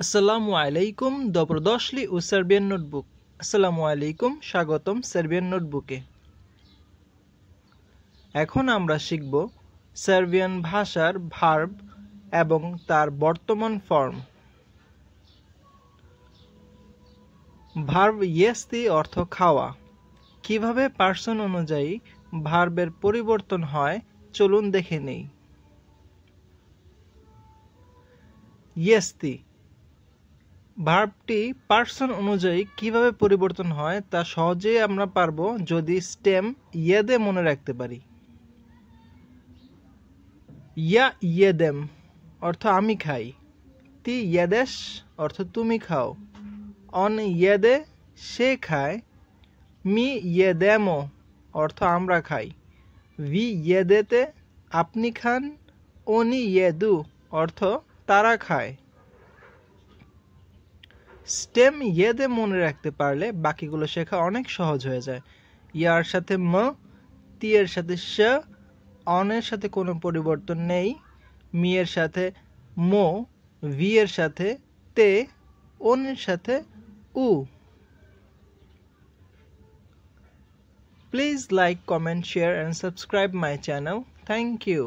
আসসালামু আলাইকুম, dobrodošli u Serbian Notebook। আসসালামু আলাইকুম, স্বাগতম সার্বিয়ান নোটবুকে। এখন আমরা শিখব সার্বিয়ান ভাষার ভার্ব এবং তার বর্তমান ফর্ম। ভার্ব ইয়েস্তি অর্থ খাওয়া। কিভাবে পার্সন অনুযায়ী ভার্বের পরিবর্তন হয় চলুন দেখে নেই। ইয়েস্তি ভার্বটি পার্সন অনুযায়ী কিভাবে পরিবর্তন হয় তা সহজেই আমরা পারবো যদি স্টেম ইয়েদে মনে রাখতে পারি। ইয়া ইয়েদেম অর্থ আমি খাই, তি ইয়েদেশ অর্থ তুমি খাও, অন ইয়েদে সে খায়, মি ইয়েদেমো অর্থ আমরা খাই, ভি ইয়েদেতে আপনি খান, ওনি ইয়েদু অর্থ তারা খায়। স্টেম ইয়েদে মনে রাখতে পারলে বাকিগুলো শেখা অনেক সহজ হয়ে যায়। ইয়ার সাথে ম, তি এর সাথে শ, অনের সাথে কোনো পরিবর্তন নেই, মি এর সাথে মো, ভি এর সাথে তে, ওনের সাথে উ। Please like, comment, share and subscribe my channel. Thank you.